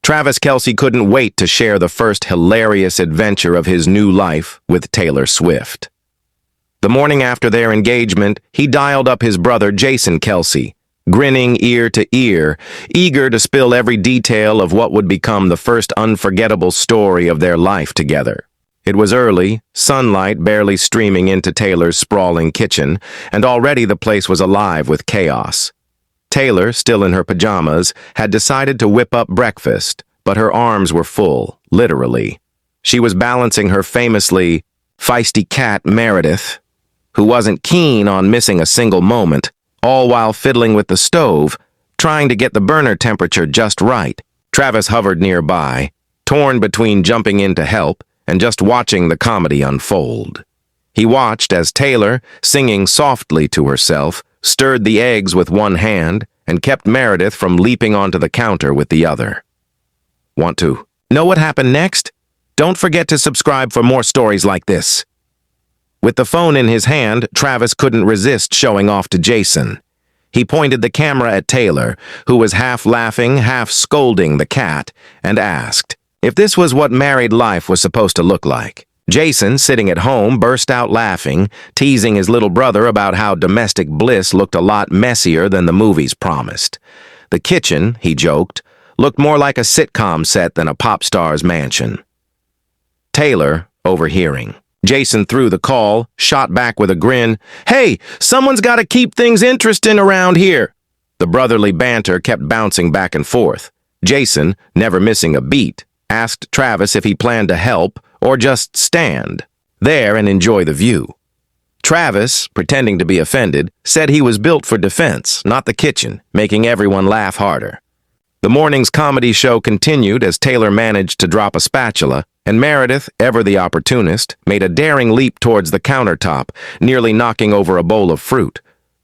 Travis Kelce couldn't wait to share the first hilarious adventure of his new life with Taylor Swift. The morning after their engagement, he dialed up his brother Jason Kelce, grinning ear to ear, eager to spill every detail of what would become the first unforgettable story of their life together. It was early, sunlight barely streaming into Taylor's sprawling kitchen, and already the place was alive with chaos. Taylor, still in her pajamas, had decided to whip up breakfast, but her arms were full, literally. She was balancing her famously feisty cat, Meredith, who wasn't keen on missing a single moment, all while fiddling with the stove, trying to get the burner temperature just right. Travis hovered nearby, torn between jumping in to help and just watching the comedy unfold. He watched as Taylor, singing softly to herself, stirred the eggs with one hand and kept Meredith from leaping onto the counter with the other. Want to know what happened next? Don't forget to subscribe for more stories like this. With the phone in his hand, Travis couldn't resist showing off to Jason. He pointed the camera at Taylor, who was half laughing, half scolding the cat, and asked if this was what married life was supposed to look like. Jason, sitting at home, burst out laughing, teasing his little brother about how domestic bliss looked a lot messier than the movies promised. The kitchen, he joked, looked more like a sitcom set than a pop star's mansion. Taylor, overhearing. Jason threw the call, shot back with a grin. "Hey, someone's got to keep things interesting around here." The brotherly banter kept bouncing back and forth. Jason, never missing a beat, asked Travis if he planned to help or just stand there and enjoy the view. Travis, pretending to be offended, said he was built for defense, not the kitchen, making everyone laugh harder. The morning's comedy show continued as Taylor managed to drop a spatula, and Meredith, ever the opportunist, made a daring leap towards the countertop, nearly knocking over a bowl of fruit.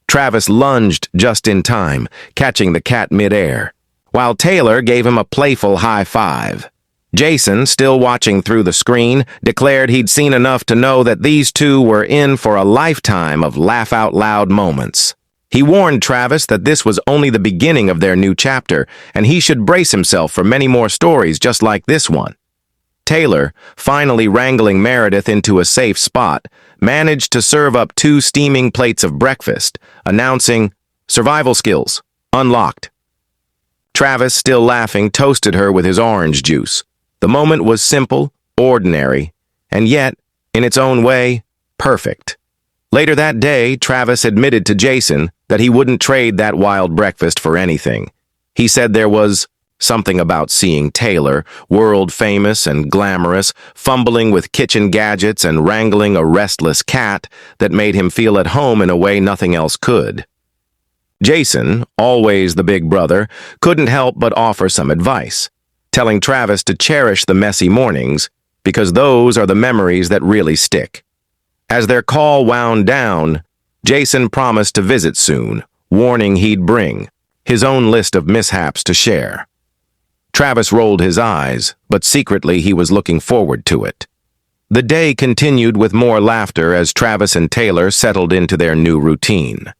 Travis lunged just in time, catching the cat midair, while Taylor gave him a playful high five. Jason, still watching through the screen, declared he'd seen enough to know that these two were in for a lifetime of laugh-out-loud moments. He warned Travis that this was only the beginning of their new chapter, and he should brace himself for many more stories just like this one. Taylor, finally wrangling Meredith into a safe spot, managed to serve up 2 steaming plates of breakfast, announcing, "Survival skills, unlocked." Travis, still laughing, toasted her with his orange juice. The moment was simple, ordinary, and yet, in its own way, perfect. Later that day, Travis admitted to Jason that he wouldn't trade that wild breakfast for anything. He said there was something about seeing Taylor, world-famous and glamorous, fumbling with kitchen gadgets and wrangling a restless cat that made him feel at home in a way nothing else could. Jason, always the big brother, couldn't help but offer some advice, telling Travis to cherish the messy mornings because those are the memories that really stick. As their call wound down, Jason promised to visit soon, warning he'd bring his own list of mishaps to share. Travis rolled his eyes, but secretly he was looking forward to it. The day continued with more laughter as Travis and Taylor settled into their new routine.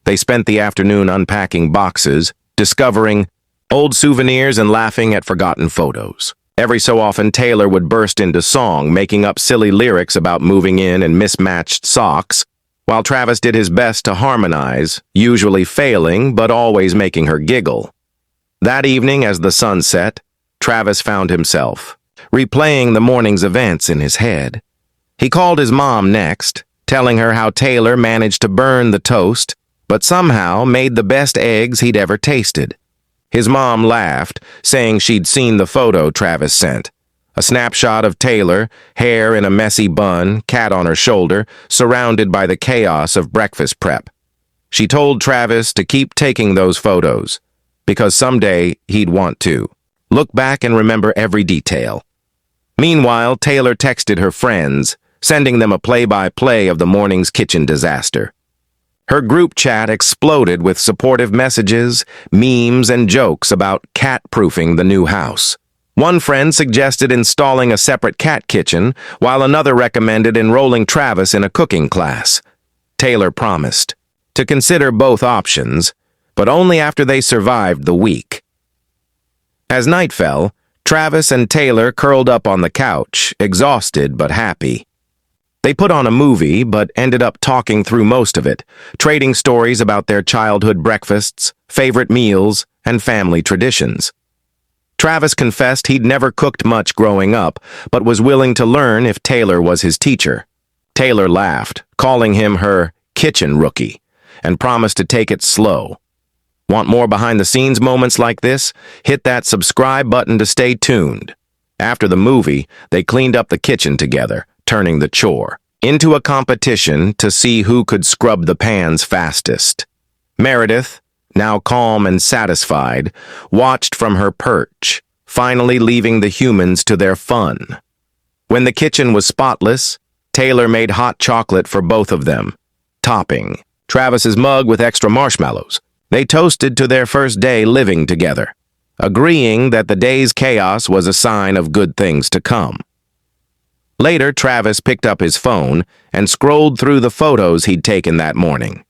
They spent the afternoon unpacking boxes, discovering old souvenirs and laughing at forgotten photos. Every so often, Taylor would burst into song, making up silly lyrics about moving in and mismatched socks, while Travis did his best to harmonize, usually failing but always making her giggle. That evening, as the sun set, Travis found himself replaying the morning's events in his head. He called his mom next, telling her how Taylor managed to burn the toast, but somehow made the best eggs he'd ever tasted. His mom laughed, saying she'd seen the photo Travis sent. A snapshot of Taylor, hair in a messy bun, cat on her shoulder, surrounded by the chaos of breakfast prep. She told Travis to keep taking those photos, because someday he'd want to look back and remember every detail. Meanwhile, Taylor texted her friends, sending them a play-by-play of the morning's kitchen disaster. Her group chat exploded with supportive messages, memes, and jokes about cat-proofing the new house. One friend suggested installing a separate cat kitchen, while another recommended enrolling Travis in a cooking class. Taylor promised to consider both options, but only after they survived the week. As night fell, Travis and Taylor curled up on the couch, exhausted but happy. They put on a movie, but ended up talking through most of it, trading stories about their childhood breakfasts, favorite meals, and family traditions. Travis confessed he'd never cooked much growing up, but was willing to learn if Taylor was his teacher. Taylor laughed, calling him her kitchen rookie, and promised to take it slow. Want more behind-the-scenes moments like this? Hit that subscribe button to stay tuned. After the movie, they cleaned up the kitchen together, turning the chore into a competition to see who could scrub the pans fastest. Meredith, now calm and satisfied, watched from her perch, finally leaving the humans to their fun. When the kitchen was spotless, Taylor made hot chocolate for both of them, topping Travis's mug with extra marshmallows. They toasted to their first day living together, agreeing that the day's chaos was a sign of good things to come. Later, Travis picked up his phone and scrolled through the photos he'd taken that morning.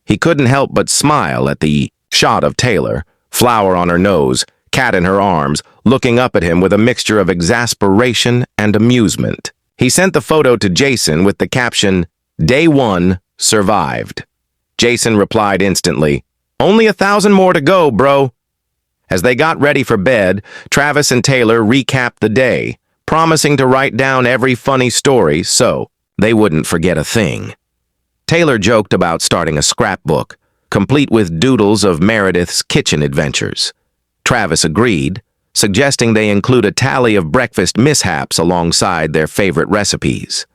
He couldn't help but smile at the shot of Taylor, flower on her nose, cat in her arms, looking up at him with a mixture of exasperation and amusement. He sent the photo to Jason with the caption, "Day 1 survived." Jason replied instantly, "Only 1,000 more to go, bro." As they got ready for bed, Travis and Taylor recapped the day, promising to write down every funny story so they wouldn't forget a thing. Taylor joked about starting a scrapbook, complete with doodles of Meredith's kitchen adventures. Travis agreed, suggesting they include a tally of breakfast mishaps alongside their favorite recipes.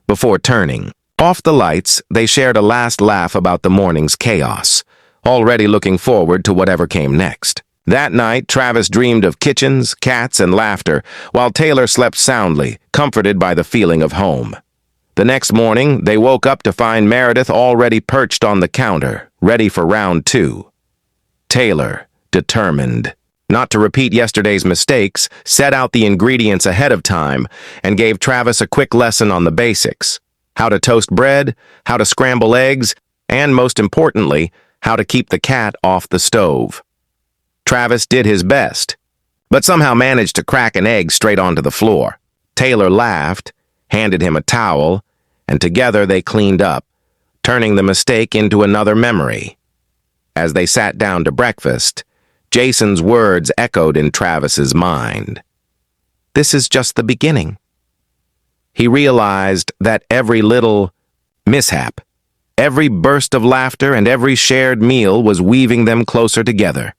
Before turning off the lights, they shared a last laugh about the morning's chaos, already looking forward to whatever came next. That night, Travis dreamed of kitchens, cats, and laughter, while Taylor slept soundly, comforted by the feeling of home. The next morning, they woke up to find Meredith already perched on the counter, ready for round 2. Taylor, determined not to repeat yesterday's mistakes, set out the ingredients ahead of time and gave Travis a quick lesson on the basics: how to toast bread, how to scramble eggs, and most importantly, how to keep the cat off the stove. Travis did his best, but somehow managed to crack an egg straight onto the floor. Taylor laughed, handed him a towel, and together they cleaned up, turning the mistake into another memory. As they sat down to breakfast, Jason's words echoed in Travis's mind. This is just the beginning. He realized that every little mishap, every burst of laughter, and every shared meal was weaving them closer together.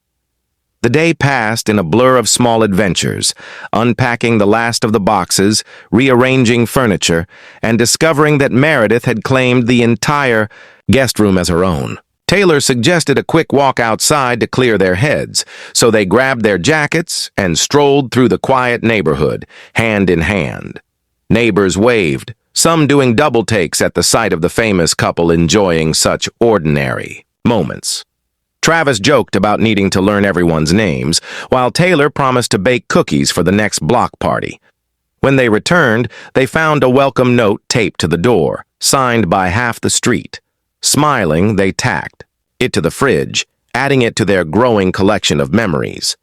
The day passed in a blur of small adventures, unpacking the last of the boxes, rearranging furniture, and discovering that Meredith had claimed the entire guest room as her own. Taylor suggested a quick walk outside to clear their heads, so they grabbed their jackets and strolled through the quiet neighborhood, hand in hand. Neighbors waved, some doing double takes at the sight of the famous couple enjoying such ordinary moments. Travis joked about needing to learn everyone's names, while Taylor promised to bake cookies for the next block party. When they returned, they found a welcome note taped to the door, signed by half the street. Smiling, they tacked it to the fridge, adding it to their growing collection of memories.